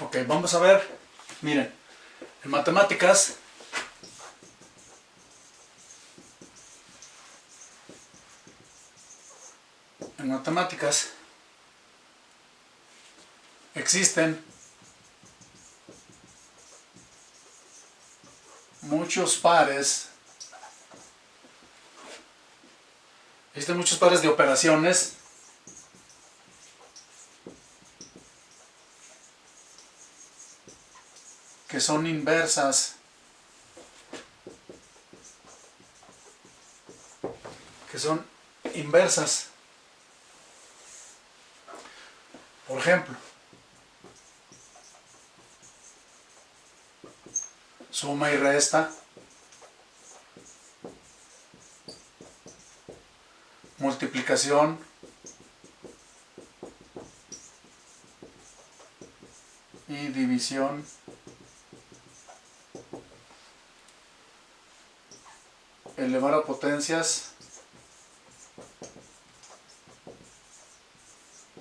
Ok, vamos a ver. Miren, en matemáticas existen muchos pares de operaciones que son inversas, Por ejemplo, suma y resta, multiplicación, y división, elevar a potencias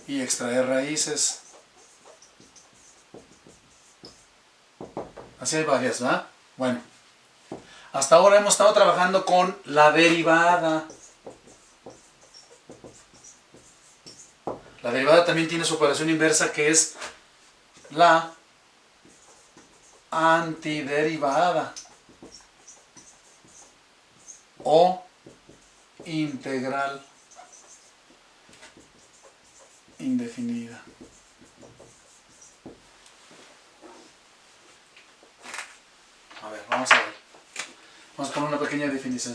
y extraer raíces. Así hay varias, ¿verdad? Bueno, hasta ahora hemos estado trabajando con la derivada. La derivada también tiene su operación inversa, que es la antiderivada o integral indefinida. A ver, vamos a ver. Vamos a poner una pequeña definición.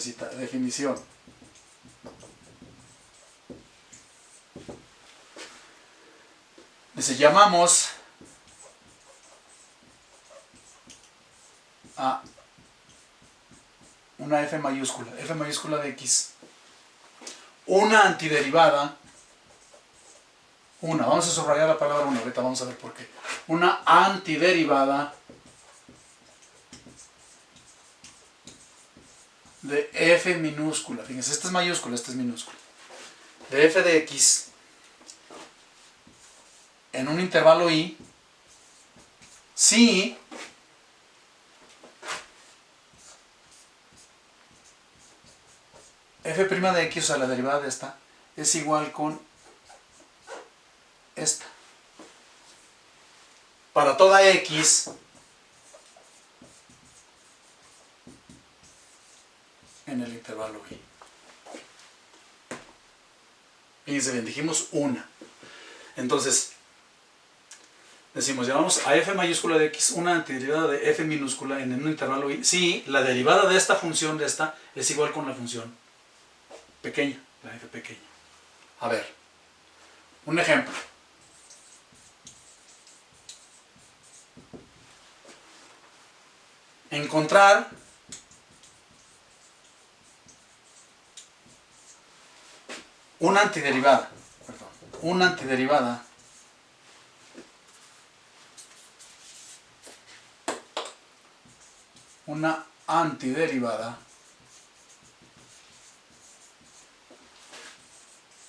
Dice, llamamos a una f mayúscula de x, una antiderivada, vamos a subrayar la palabra una, ahorita vamos a ver por qué. Una antiderivada de f minúscula, fíjense, esta es mayúscula, esta es minúscula, de f de x en un intervalo i, si f' de x, o sea, la derivada de esta, es igual con esta. Para toda x en el intervalo i. Fíjense bien, dijimos una. Entonces, decimos, llamamos a f mayúscula de x una antiderivada de f minúscula en un intervalo i si la derivada de esta función de esta es igual con la función pequeña, la f pequeña. A ver, un ejemplo. Encontrar una antiderivada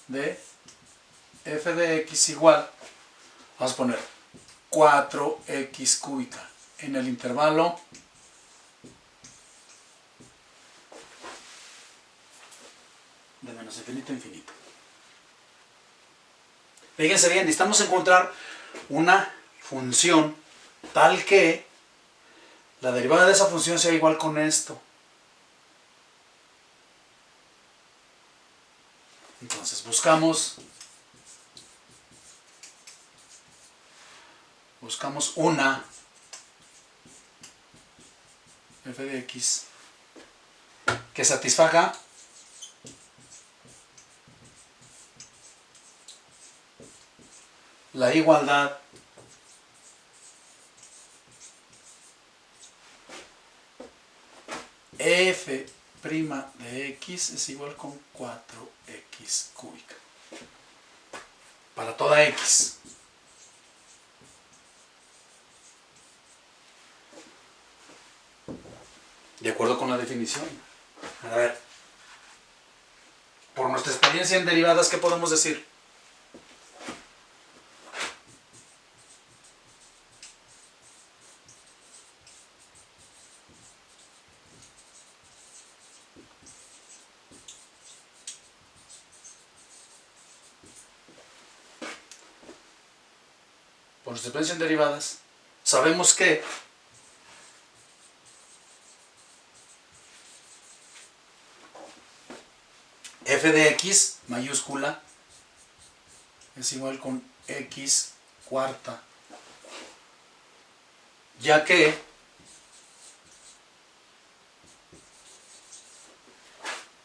de f de x igual, vamos a poner 4x cúbica en el intervalo de menos infinito a infinito. Fíjense bien, necesitamos encontrar una función tal que la derivada de esa función sea igual con esto. Entonces buscamos una f de x que satisfaga la igualdad f' de x es igual con 4x cúbica para toda x. De acuerdo con la definición. A ver, por nuestra experiencia en derivadas, ¿qué podemos decir? por nuestra experiencia en derivadas, sabemos que f de x mayúscula es igual con x cuarta, ya que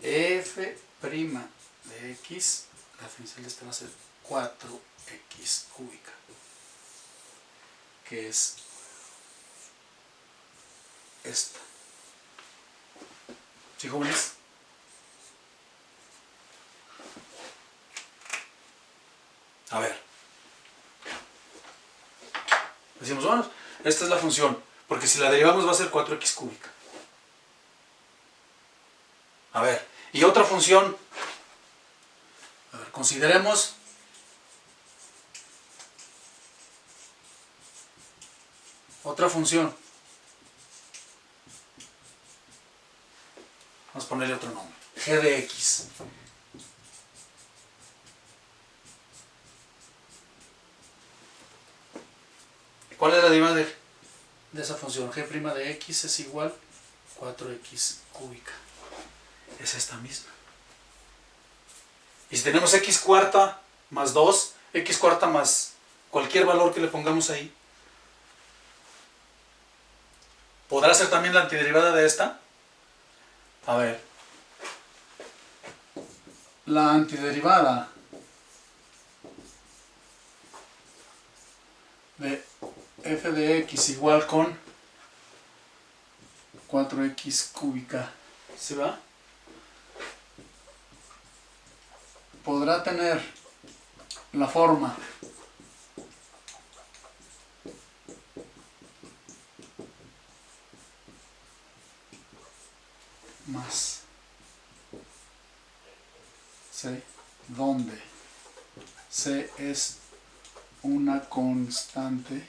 f' de x, la diferencial de esta va a ser 4x cúbica, que es esta. ¿Sí, jóvenes? A ver. Decimos, bueno, esta es la función, porque si la derivamos va a ser 4x cúbica. A ver, y otra función. A ver, consideremos otra función. Vamos a ponerle otro nombre. G de x. ¿Cuál es la derivada de esa función? G' de x es igual a 4x cúbica. Es esta misma. Y si tenemos x cuarta más 2, x cuarta más cualquier valor que le pongamos ahí, ¿podrá ser también la antiderivada de esta? A ver. La antiderivada de f de x igual con 4x cúbica, ¿sí va? Podrá tener la forma más c, donde c es una constante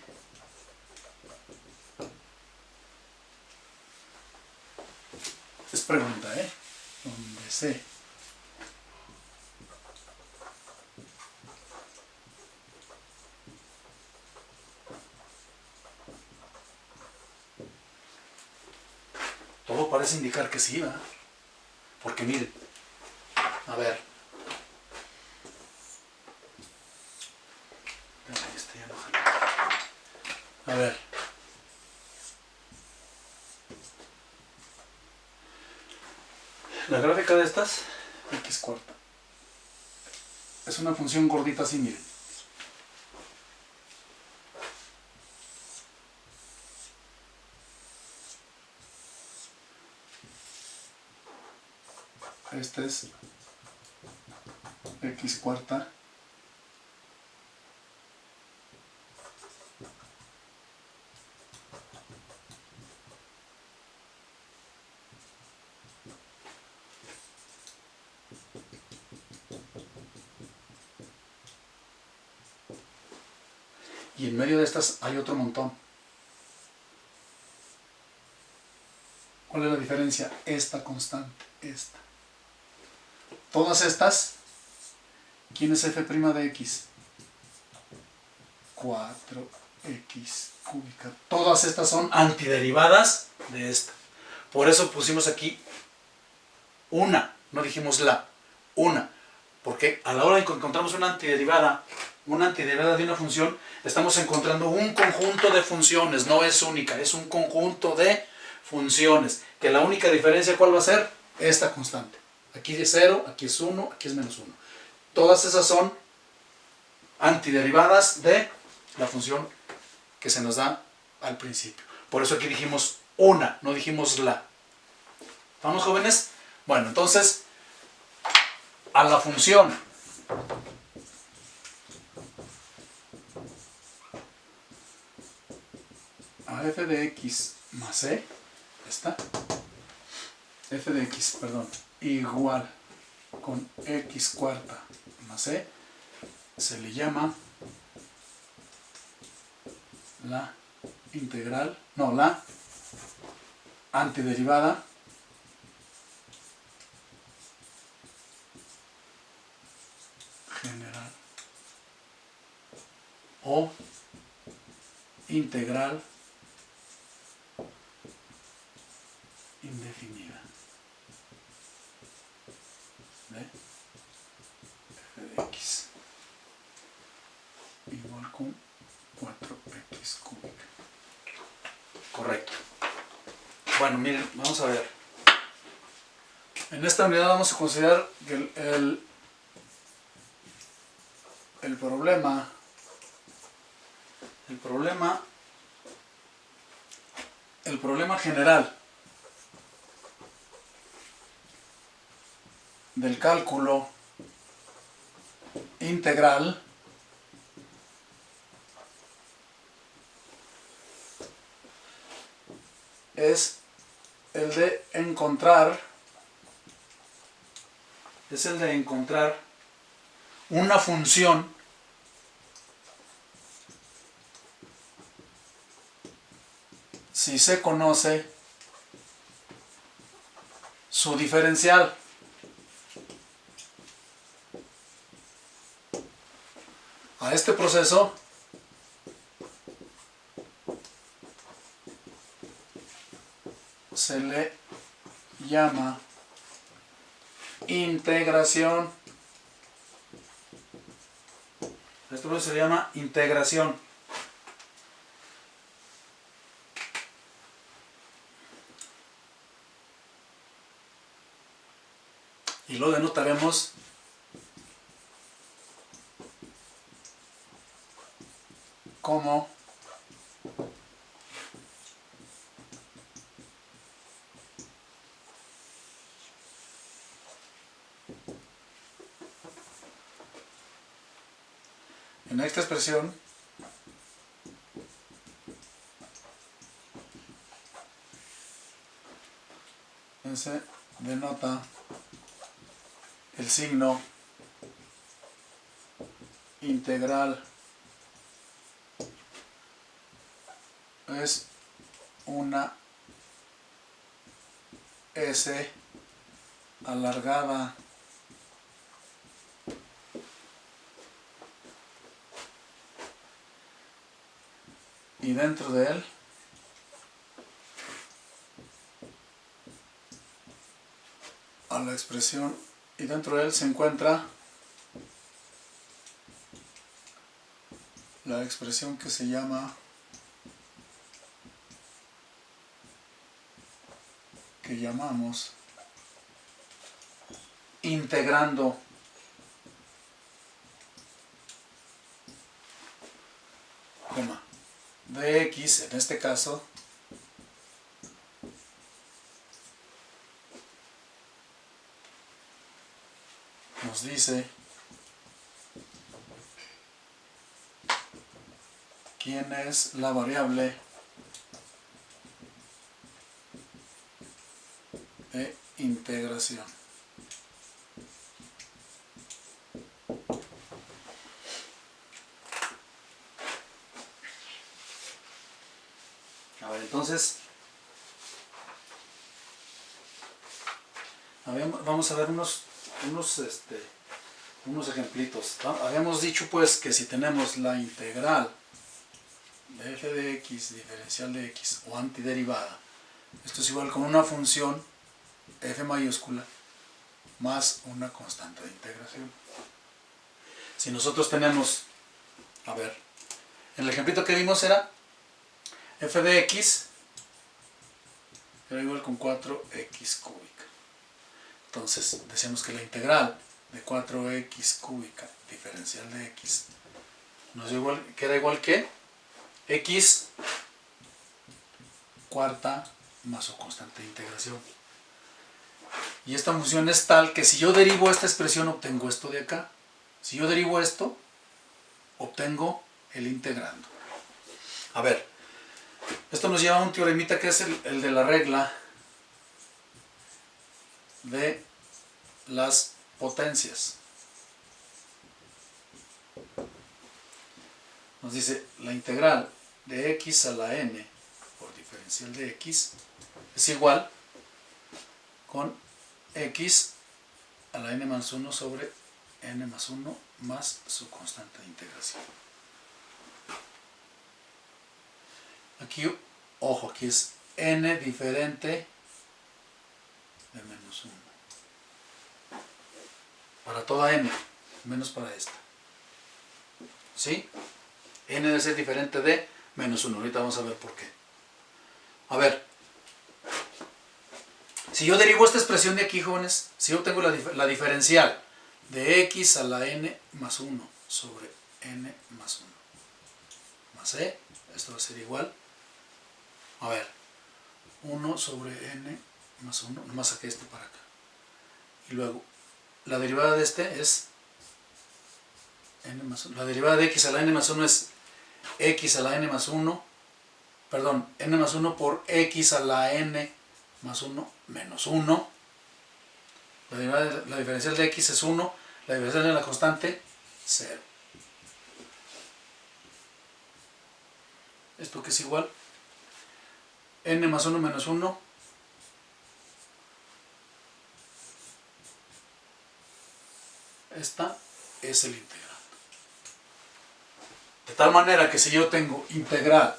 es pregunta, donde c todo parece indicar que sí, ¿verdad? Porque miren, a ver, a ver, la gráfica de estas, x cuarta, es una función gordita así, miren. Esta es x cuarta y en medio de estas hay otro montón. ¿Cuál es la diferencia? Esta constante, esta. Todas estas, ¿quién es f' de x? 4x cúbica. Todas estas son antiderivadas de esta. Por eso pusimos aquí una, no dijimos la, una. Porque a la hora de que encontramos una antiderivada de una función, estamos encontrando un conjunto de funciones, no es única, es un conjunto de funciones. Que la única diferencia, ¿cuál va a ser? Esta constante. Aquí es 0, aquí es 1, aquí es menos 1. Todas esas son antiderivadas de la función que se nos da al principio. Por eso aquí dijimos una, no dijimos la. ¿Vamos, jóvenes? Bueno, entonces, a la función a f de x más c, esta, f de x, perdón, igual con x cuarta más c, se le llama la integral, no, la antiderivada general o integral indefinida de f de x igual con 4x cúbica. Correcto. Bueno, miren, vamos a ver. En esta unidad vamos a considerar que el problema general del cálculo integral es el de encontrar una función si se conoce su diferencial. A este proceso se le llama integración. Este proceso se llama integración. Y lo denotaremos como en esta expresión se denota el signo integral es una S alargada y dentro de él a la expresión y dentro de él se encuentra la expresión que se llama llamamos integrando dx en este caso nos dice quién es la variable de integración. A ver, entonces vamos a ver unos ejemplitos. Habíamos dicho pues que si tenemos la integral de f de x, diferencial de x o antiderivada, esto es igual con una función f mayúscula más una constante de integración. Si nosotros tenemos, a ver, el ejemplito que vimos era f de x era igual con 4x cúbica. Entonces decíamos que la integral de 4x cúbica diferencial de x nos dio igual, que era igual que x cuarta más su constante de integración. Y esta función es tal que si yo derivo esta expresión obtengo esto de acá. Si yo derivo esto, obtengo el integrando. A ver, esto nos lleva a un teoremita que es el de la regla de las potencias. Nos dice la integral de x a la n por diferencial de x es igual con x a la n más 1 sobre n más 1 más su constante de integración. Aquí, ojo, aquí es n diferente de menos 1. Para toda n, menos para esta. ¿Sí? N debe ser diferente de menos 1. Ahorita vamos a ver por qué. A ver. Si yo derivo esta expresión de aquí, jóvenes, si yo tengo la diferencial de x a la n más 1 sobre n más 1 más e, esto va a ser igual, a ver, 1 sobre n más 1, nomás saqué este para acá. Y luego, la derivada de este es n más 1. La derivada de x a la n más 1 es x a la n más 1, perdón, n más 1 por x a la n más 1 menos 1. La diferencial de x es 1, la diferencial de la constante, 0. ¿Esto que es igual? N más 1 menos 1. Esta es el integral. De tal manera que si yo tengo integral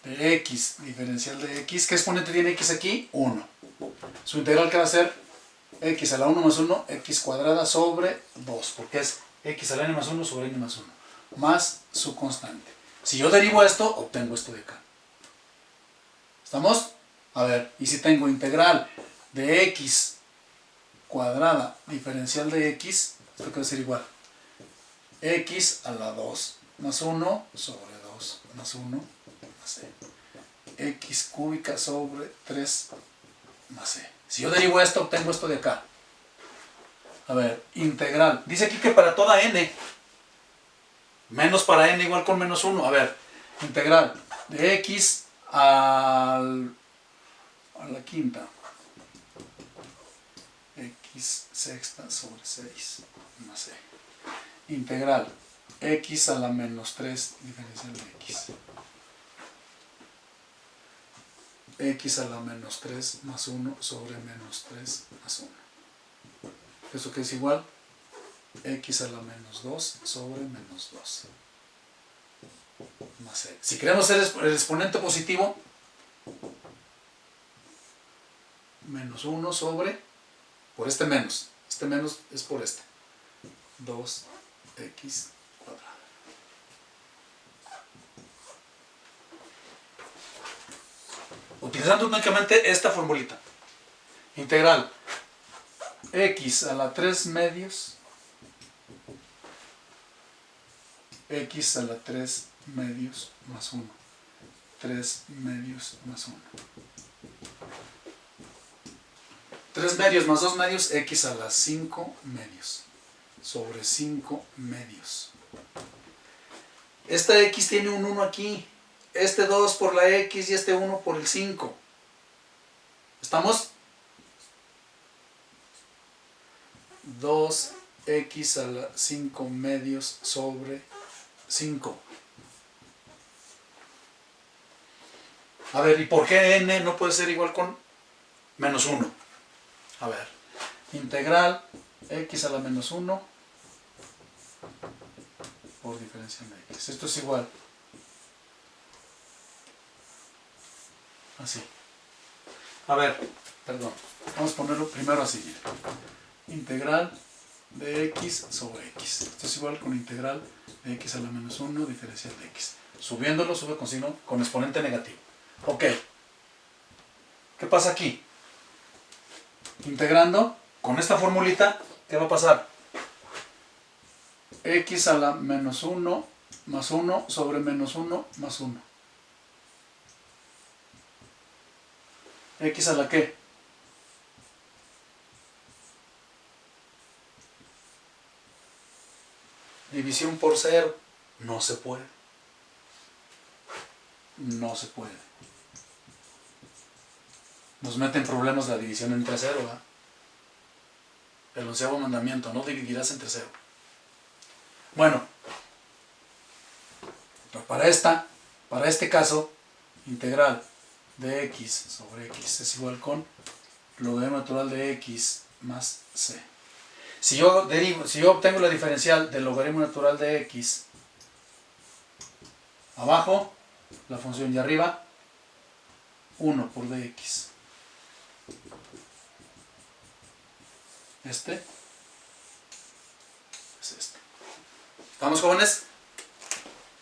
de x, diferencial de x, ¿qué exponente tiene x aquí? 1. Su integral que va a ser x a la 1 más 1, x cuadrada sobre 2, porque es x a la n más 1 sobre n más 1, más su constante. Si yo derivo esto, obtengo esto de acá. ¿Estamos? A ver, y si tengo integral de x cuadrada, diferencial de x, esto que va a ser igual, x a la 2 más 1 sobre 2 más 1 más e. X cúbica sobre 3 más e. Si yo derivo esto, obtengo esto de acá. A ver, integral. Dice aquí que para toda n, menos para n igual con menos 1. A ver, integral de x a la quinta. X sexta sobre 6 más e. Integral x a la menos 3 diferencial de x. X a la menos 3 más 1 sobre menos 3 más 1. ¿Eso que es igual? X a la menos 2 sobre menos 2 más e. Si queremos hacer el exponente positivo, menos 1 sobre, por este menos es por este, 2x cuadrada. Utilizando únicamente esta formulita. Integral x a la 3 medios, x a la 3 medios más 1. 3 medios más 1. 3 medios más 2 medios, x a la 5 medios. Sobre 5 medios. Esta x tiene un 1 aquí. Este 2 por la x y este 1 por el 5. ¿Estamos? 2x a la 5 medios sobre 5. A ver, ¿y por qué n no puede ser igual con menos 1? A ver, integral x a la menos 1 por diferencial de x. Esto es igual. Así. A ver, perdón. Vamos a ponerlo primero así. Integral de x sobre x. Esto es igual con integral de x a la menos 1 diferencial de x. Subiéndolo, sube con signo, con exponente negativo. Ok. ¿Qué pasa aquí? Integrando con esta formulita, ¿qué va a pasar? X a la menos 1 más 1 sobre menos 1 más 1. ¿X a la qué? División por 0. No se puede. No se puede. Nos meten problemas la división entre 0, ¿verdad? El 11º mandamiento, no dividirás entre 0. Bueno, para este caso, integral de x sobre x es igual con logaritmo natural de x más c. Si yo obtengo la diferencial del logaritmo natural de x, abajo la función y arriba 1 por dx. Este es este. ¿Estamos, jóvenes?